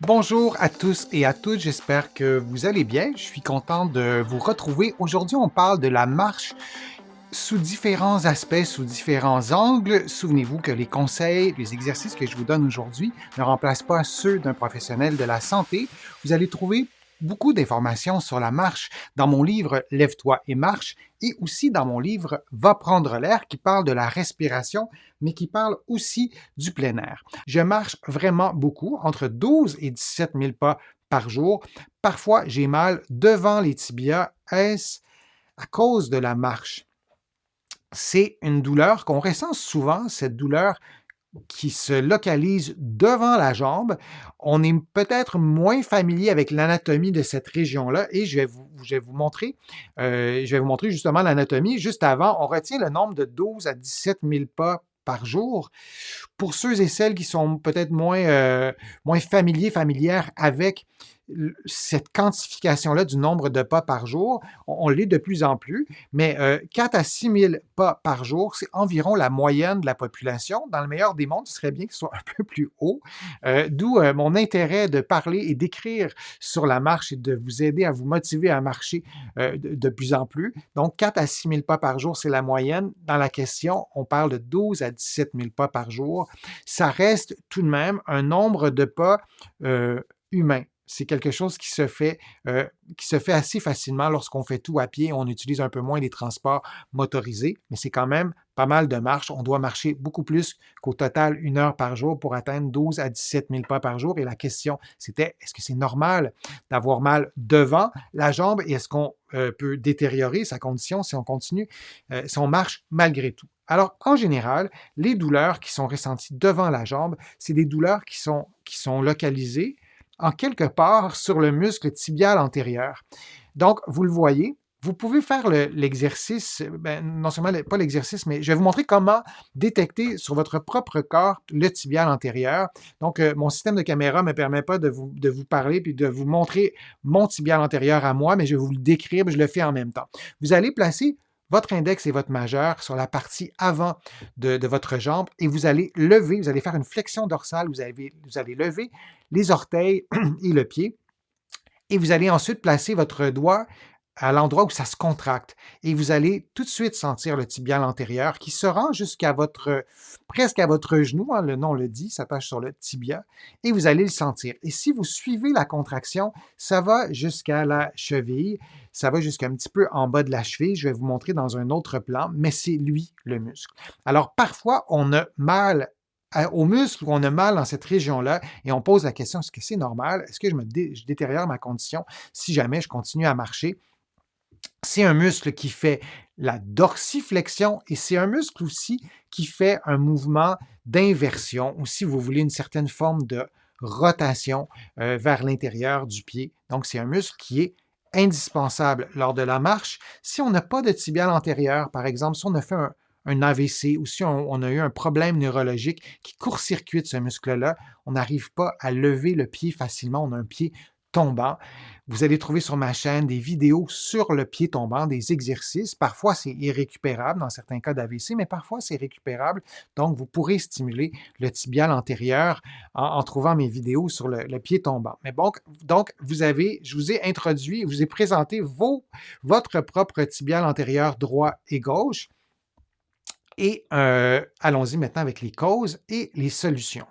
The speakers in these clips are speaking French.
Bonjour à tous et à toutes, j'espère que vous allez bien. Je suis content de vous retrouver. Aujourd'hui, on parle de la marche sous différents aspects, sous différents angles. Souvenez-vous que les conseils, les exercices que je vous donne aujourd'hui ne remplacent pas ceux d'un professionnel de la santé. Vous allez trouver beaucoup d'informations sur la marche dans mon livre Lève-toi et marche et aussi dans mon livre Va prendre l'air qui parle de la respiration mais qui parle aussi du plein air. Je marche vraiment beaucoup, entre 12 et 17 000 pas par jour. Parfois, j'ai mal devant les tibias. Est-ce à cause de la marche? C'est une douleur qu'on ressent souvent, cette douleur qui se localise devant la jambe. On est peut-être moins familier avec l'anatomie de cette région-là et je vais vous montrer justement l'anatomie. Juste avant, on retient le nombre de 12 à 17 000 pas par jour. Pour ceux et celles qui sont peut-être moins familières avec cette quantification-là du nombre de pas par jour, on l'est de plus en plus, mais 4 à 6 000 pas par jour, c'est environ la moyenne de la population. Dans le meilleur des mondes, ce serait bien que ce soit un peu plus haut, d'où mon intérêt de parler et d'écrire sur la marche et de vous aider à vous motiver à marcher de plus en plus. Donc, 4 à 6 000 pas par jour, c'est la moyenne. Dans la question, on parle de 12 à 17 000 pas par jour. Ça reste tout de même un nombre de pas humain. C'est quelque chose qui se fait assez facilement lorsqu'on fait tout à pied. On utilise un peu moins les transports motorisés, mais c'est quand même pas mal de marche. On doit marcher beaucoup plus qu'au total 1 heure par jour pour atteindre 12 à 17 000 pas par jour. Et la question, c'était, est-ce que c'est normal d'avoir mal devant la jambe et est-ce qu'on peut détériorer sa condition si on continue, si on marche malgré tout? Alors, en général, les douleurs qui sont ressenties devant la jambe, c'est des douleurs qui sont localisées en quelque part sur le muscle tibial antérieur. Donc, vous le voyez, vous pouvez faire l'exercice, non seulement pas l'exercice, mais je vais vous montrer comment détecter sur votre propre corps le tibial antérieur. Donc, mon système de caméra ne me permet pas de vous parler puis de vous montrer mon tibial antérieur à moi, mais je vais vous le décrire, je le fais en même temps. Vous allez placer votre index et votre majeur sur la partie avant de votre jambe et vous allez lever, vous allez faire une flexion dorsale, vous allez lever les orteils et le pied et vous allez ensuite placer votre doigt à l'endroit où ça se contracte. Et vous allez tout de suite sentir le tibial antérieur qui se rend presque à votre genou, hein, le nom le dit, s'attache sur le tibia, et vous allez le sentir. Et si vous suivez la contraction, ça va jusqu'à la cheville, ça va jusqu'à un petit peu en bas de la cheville, je vais vous montrer dans un autre plan, mais c'est lui le muscle. Alors parfois, on a mal aux muscles où on a mal dans cette région-là et on pose la question, est-ce que c'est normal? Est-ce que je détériore ma condition si jamais je continue à marcher? C'est un muscle qui fait la dorsiflexion et c'est un muscle aussi qui fait un mouvement d'inversion ou si vous voulez une certaine forme de rotation vers l'intérieur du pied. Donc c'est un muscle qui est indispensable lors de la marche. Si on n'a pas de tibial antérieur, par exemple, si on a fait un AVC ou si on a eu un problème neurologique qui court-circuite ce muscle-là, on n'arrive pas à lever le pied facilement, on a un pied tombant. Vous allez trouver sur ma chaîne des vidéos sur le pied tombant, des exercices. Parfois, c'est irrécupérable dans certains cas d'AVC, mais parfois, c'est récupérable. Donc, vous pourrez stimuler le tibial antérieur en trouvant mes vidéos sur le pied tombant. Mais bon, donc, je vous ai introduit, je vous ai présenté votre propre tibial antérieur droit et gauche. Et allons-y maintenant avec les causes et les solutions.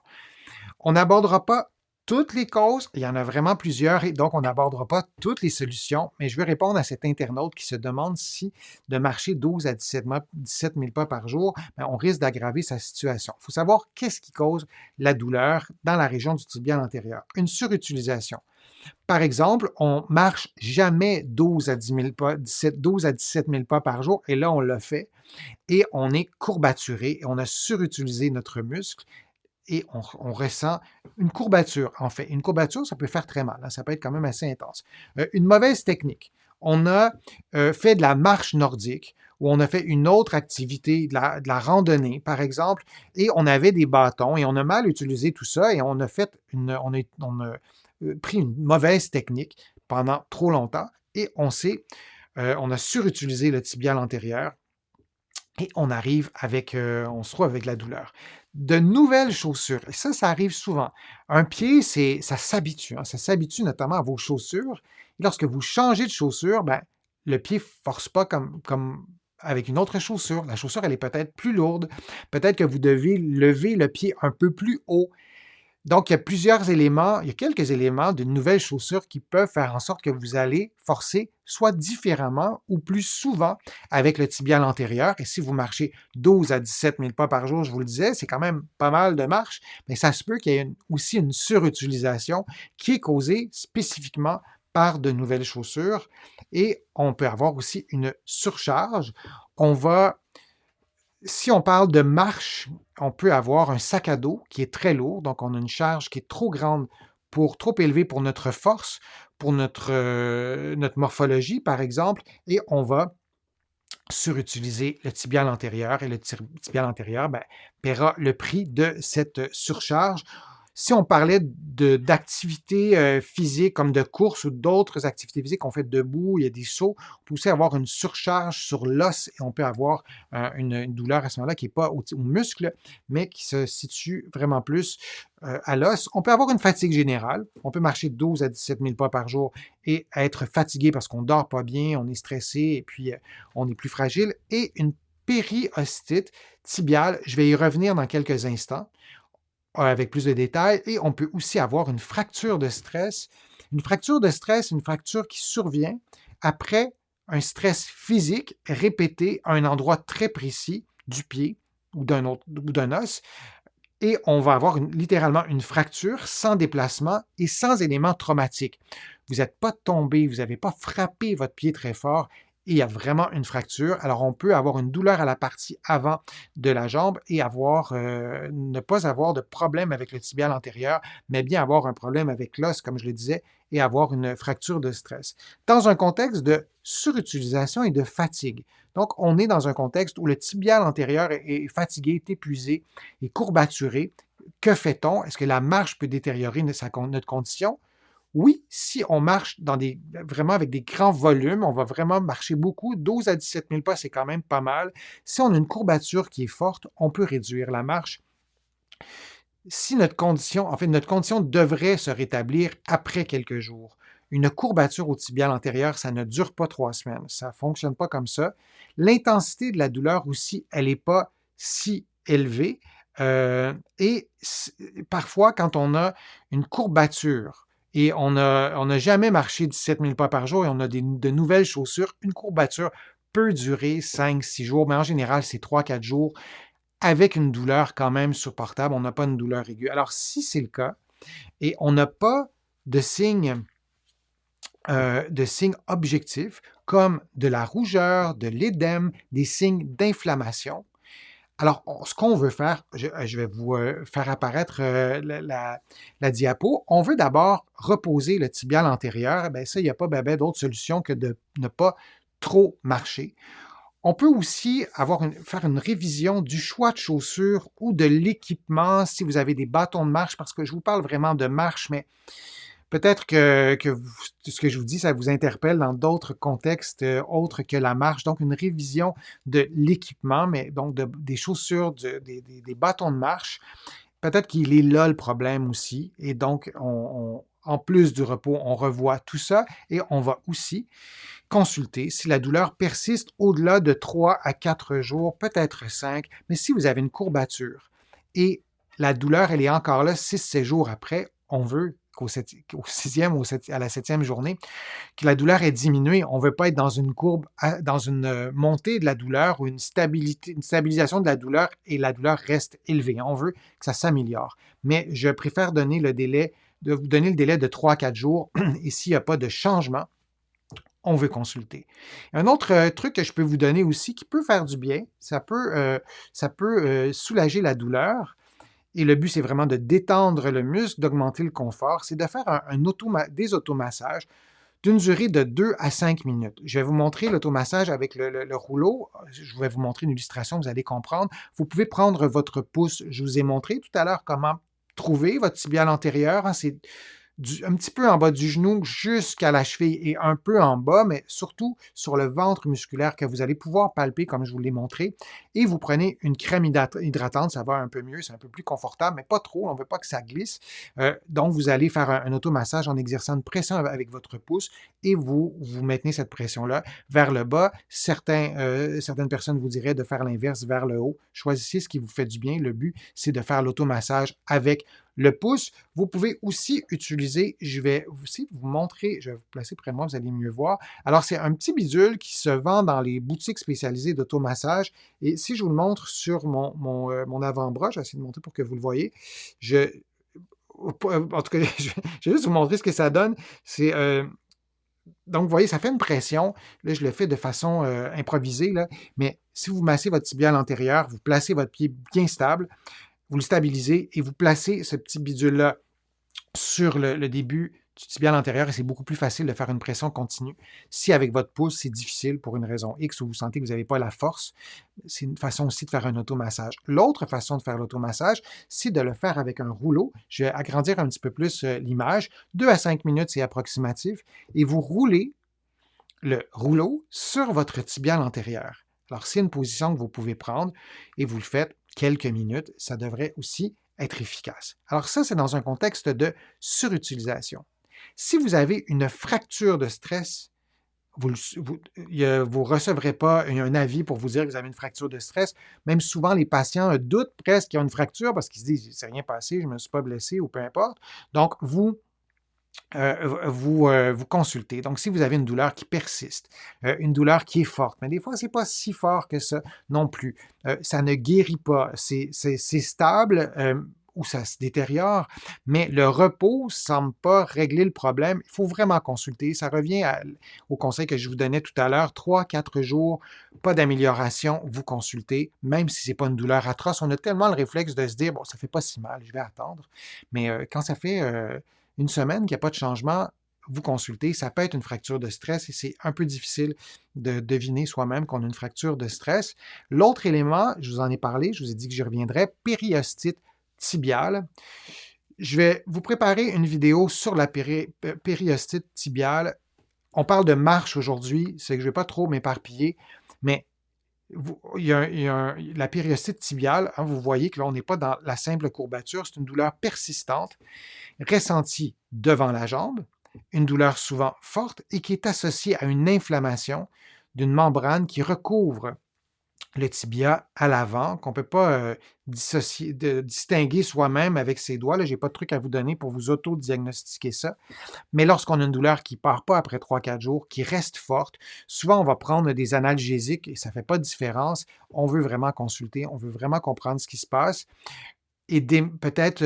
On n'abordera pas toutes les causes, il y en a vraiment plusieurs et donc on n'abordera pas toutes les solutions, mais je vais répondre à cet internaute qui se demande si de marcher 12 à 17 000 pas par jour, on risque d'aggraver sa situation. Il faut savoir qu'est-ce qui cause la douleur dans la région du tibial antérieur. Une surutilisation. Par exemple, on marche jamais 12 à 10 000 pas, 12 à 17 000 pas par jour et là on l'a fait et on est courbaturé et on a surutilisé notre muscle et on ressent une courbature, en fait. Une courbature, ça peut faire très mal, hein, ça peut être quand même assez intense. Une mauvaise technique. On a fait de la marche nordique ou on a fait une autre activité, de la randonnée, par exemple, et on avait des bâtons et on a mal utilisé tout ça et on a pris une mauvaise technique pendant trop longtemps et on a surutilisé le tibial antérieur et on se trouve avec la douleur. De nouvelles chaussures, et ça arrive souvent. Un pied, ça s'habitue, hein, ça s'habitue notamment à vos chaussures. Et lorsque vous changez de chaussure, ben, le pied ne force pas comme avec une autre chaussure. La chaussure, elle est peut-être plus lourde. Peut-être que vous devez lever le pied un peu plus haut. Donc, il y a quelques éléments d'une nouvelle chaussure qui peuvent faire en sorte que vous allez forcer soit différemment ou plus souvent avec le tibial antérieur. Et si vous marchez 12 à 17 000 pas par jour, je vous le disais, c'est quand même pas mal de marche, mais ça se peut qu'il y ait aussi une surutilisation qui est causée spécifiquement par de nouvelles chaussures. Et on peut avoir aussi une surcharge. On va Si on parle de marche, on peut avoir un sac à dos qui est très lourd, donc on a une charge qui est trop grande, trop élevée pour notre force, pour notre morphologie, par exemple, et on va surutiliser le tibial antérieur, et le tibial antérieur paiera le prix de cette surcharge. Si on parlait d'activités physiques comme de course ou d'autres activités physiques qu'on fait debout, il y a des sauts, on peut aussi avoir une surcharge sur l'os et on peut avoir une douleur à ce moment-là qui n'est pas au muscle, mais qui se situe vraiment plus à l'os. On peut avoir une fatigue générale. On peut marcher 12 à 17 000 pas par jour et être fatigué parce qu'on ne dort pas bien, on est stressé et puis on est plus fragile. Et une périostite tibiale, je vais y revenir dans quelques instants avec plus de détails. Et on peut aussi avoir une fracture de stress. Une fracture de stress, une fracture qui survient après un stress physique répété à un endroit très précis du pied ou d'un os. Et on va avoir littéralement une fracture sans déplacement et sans élément traumatique. Vous n'êtes pas tombé, vous n'avez pas frappé votre pied très fort et il y a vraiment une fracture. Alors, on peut avoir une douleur à la partie avant de la jambe et ne pas avoir de problème avec le tibial antérieur, mais bien avoir un problème avec l'os, comme je le disais, et avoir une fracture de stress. Dans un contexte de surutilisation et de fatigue. Donc, on est dans un contexte où le tibial antérieur est fatigué, est épuisé, est courbaturé. Que fait-on? Est-ce que la marche peut détériorer notre condition? Oui, si on marche vraiment avec des grands volumes, on va vraiment marcher beaucoup. 12 à 17 000 pas, c'est quand même pas mal. Si on a une courbature qui est forte, on peut réduire la marche. Si notre condition devrait se rétablir après quelques jours. Une courbature au tibial antérieur, ça ne dure pas 3 semaines. Ça ne fonctionne pas comme ça. L'intensité de la douleur aussi, elle n'est pas si élevée. Et parfois, quand on a une courbature et on n'a jamais marché 17 000 pas par jour et on a de nouvelles chaussures, une courbature peut durer 5-6 jours, mais en général, c'est 3-4 jours avec une douleur quand même supportable. On n'a pas une douleur aiguë. Alors, si c'est le cas et on n'a pas de signes objectifs comme de la rougeur, de l'édème, des signes d'inflammation, alors, ce qu'on veut faire, je vais vous faire apparaître la diapo. On veut d'abord reposer le tibial antérieur. Bien, ça, il n'y a pas d'autre solution que de ne pas trop marcher. On peut aussi faire une révision du choix de chaussures ou de l'équipement si vous avez des bâtons de marche, parce que je vous parle vraiment de marche, mais peut-être que ce que je vous dis, ça vous interpelle dans d'autres contextes autres que la marche. Donc, une révision de l'équipement, mais donc des chaussures, des bâtons de marche. Peut-être qu'il est là le problème aussi. Et donc, en plus du repos, on revoit tout ça et on va aussi consulter si la douleur persiste au-delà de 3 à 4 jours, peut-être 5, mais si vous avez une courbature et la douleur, elle est encore là 6-7 jours après, on veut qu'au sixième ou à la 7e journée, que la douleur ait diminué. On ne veut pas être dans une courbe, dans une montée de la douleur ou une stabilisation de la douleur et la douleur reste élevée. On veut que ça s'améliore. Mais je préfère vous donner le délai de 3 à 4 jours et s'il n'y a pas de changement, on veut consulter. Un autre truc que je peux vous donner aussi qui peut faire du bien, ça peut soulager la douleur. Et le but, c'est vraiment de détendre le muscle, d'augmenter le confort. C'est de faire des automassages d'une durée de 2 à 5 minutes. Je vais vous montrer l'automassage avec le rouleau. Je vais vous montrer une illustration, vous allez comprendre. Vous pouvez prendre votre pouce. Je vous ai montré tout à l'heure comment trouver votre tibial antérieur. C'est un petit peu en bas du genou jusqu'à la cheville et un peu en bas, mais surtout sur le ventre musculaire que vous allez pouvoir palper comme je vous l'ai montré. Et vous prenez une crème hydratante, ça va un peu mieux, c'est un peu plus confortable, mais pas trop, on ne veut pas que ça glisse. Donc, vous allez faire un automassage en exerçant une pression avec votre pouce et vous maintenez cette pression-là vers le bas. Certaines personnes vous diraient de faire l'inverse vers le haut. Choisissez ce qui vous fait du bien. Le but, c'est de faire l'automassage avec le pouce. Vous pouvez aussi utiliser, je vais aussi vous montrer, je vais vous placer près de moi, vous allez mieux voir. Alors, c'est un petit bidule qui se vend dans les boutiques spécialisées d'automassage. Et si je vous le montre sur mon avant-bras, je vais essayer de monter pour que vous le voyez. En tout cas, je vais juste vous montrer ce que ça donne. Donc, vous voyez, ça fait une pression. Là, je le fais de façon improvisée, là. Mais si vous massez votre tibial antérieur, vous placez votre pied bien stable, vous le stabilisez et vous placez ce petit bidule-là sur le début du tibial antérieur et c'est beaucoup plus facile de faire une pression continue. Si avec votre pouce, c'est difficile pour une raison X ou vous sentez que vous n'avez pas la force, c'est une façon aussi de faire un automassage. L'autre façon de faire l'automassage, c'est de le faire avec un rouleau. Je vais agrandir un petit peu plus l'image. 2 à 5 minutes, c'est approximatif. Et vous roulez le rouleau sur votre tibial antérieur. Alors, c'est une position que vous pouvez prendre et vous le faites quelques minutes. Ça devrait aussi être efficace. Alors ça, c'est dans un contexte de surutilisation. Si vous avez une fracture de stress, vous ne recevrez pas un avis pour vous dire que vous avez une fracture de stress. Même souvent, les patients doutent presque qu'il y a une fracture parce qu'ils se disent « il ne s'est rien passé, je ne me suis pas blessé » ou peu importe. Donc, vous consultez. Donc, si vous avez une douleur qui persiste, une douleur qui est forte, mais des fois, ce n'est pas si fort que ça non plus. Ça ne guérit pas. C'est stable ou ça se détériore, mais le repos ne semble pas régler le problème. Il faut vraiment consulter. Ça revient au conseil que je vous donnais tout à l'heure. 3-4 jours, pas d'amélioration, vous consultez, même si ce n'est pas une douleur atroce. On a tellement le réflexe de se dire, bon, ça ne fait pas si mal, je vais attendre. Mais quand ça fait une semaine qu'il n'y a pas de changement, vous consultez. Ça peut être une fracture de stress et c'est un peu difficile de deviner soi-même qu'on a une fracture de stress. L'autre élément, je vous en ai parlé, je vous ai dit que j'y reviendrai, périostite tibiale. Je vais vous préparer une vidéo sur la périostite tibiale. On parle de marche aujourd'hui, c'est que je ne vais pas trop m'éparpiller, mais la périostite tibiale, hein, vous voyez que là, on n'est pas dans la simple courbature, c'est une douleur persistante, ressentie devant la jambe, une douleur souvent forte et qui est associée à une inflammation d'une membrane qui recouvre le tibia à l'avant, qu'on ne peut pas distinguer soi-même avec ses doigts. Je n'ai pas de truc à vous donner pour vous auto-diagnostiquer ça. Mais lorsqu'on a une douleur qui ne part pas après 3-4 jours, qui reste forte, souvent on va prendre des analgésiques et ça ne fait pas de différence. On veut vraiment consulter, on veut vraiment comprendre ce qui se passe. Et peut-être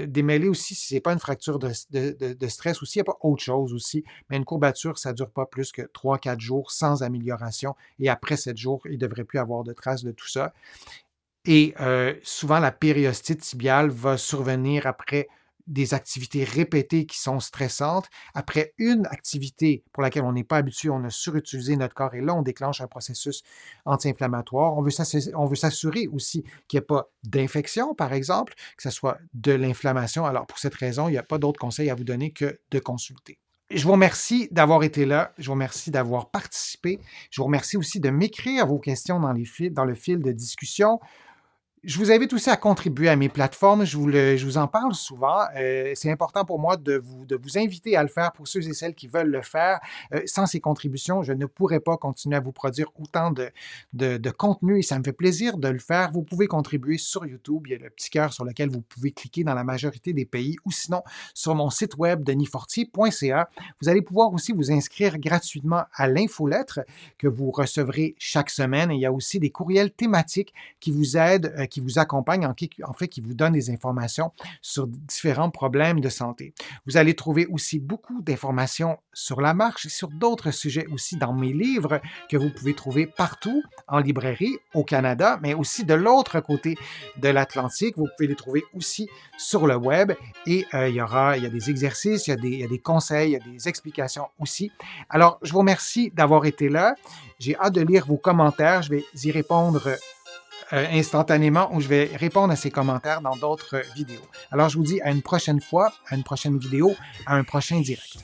démêler aussi si ce n'est pas une fracture de stress aussi, il n'y a pas autre chose aussi. Mais une courbature, ça ne dure pas plus que 3-4 jours sans amélioration. Et après 7 jours, il ne devrait plus avoir de traces de tout ça. Et souvent, la périostite tibiale va survenir après des activités répétées qui sont stressantes. Après une activité pour laquelle on n'est pas habitué, on a surutilisé notre corps et là, on déclenche un processus anti-inflammatoire. On veut s'assurer aussi qu'il n'y ait pas d'infection, par exemple, que ce soit de l'inflammation. Alors, pour cette raison, il n'y a pas d'autre conseil à vous donner que de consulter. Je vous remercie d'avoir été là. Je vous remercie d'avoir participé. Je vous remercie aussi de m'écrire vos questions dans le fil de discussion. Je vous invite aussi à contribuer à mes plateformes. Je vous en parle souvent. C'est important pour moi de vous inviter à le faire pour ceux et celles qui veulent le faire. Sans ces contributions, je ne pourrais pas continuer à vous produire autant de contenu et ça me fait plaisir de le faire. Vous pouvez contribuer sur YouTube. Il y a le petit cœur sur lequel vous pouvez cliquer dans la majorité des pays ou sinon sur mon site web denisfortier.ca. Vous allez pouvoir aussi vous inscrire gratuitement à l'infolettre que vous recevrez chaque semaine. Et il y a aussi des courriels thématiques qui vous aident, qui vous accompagne, en fait, qui vous donne des informations sur différents problèmes de santé. Vous allez trouver aussi beaucoup d'informations sur la marche et sur d'autres sujets aussi dans mes livres que vous pouvez trouver partout en librairie au Canada, mais aussi de l'autre côté de l'Atlantique. Vous pouvez les trouver aussi sur le web et il y a des exercices, il y a des conseils, il y a des explications aussi. Alors, je vous remercie d'avoir été là. J'ai hâte de lire vos commentaires. Je vais y répondre instantanément ou je vais répondre à ses commentaires dans d'autres vidéos. Alors, je vous dis à une prochaine fois, à une prochaine vidéo, à un prochain direct.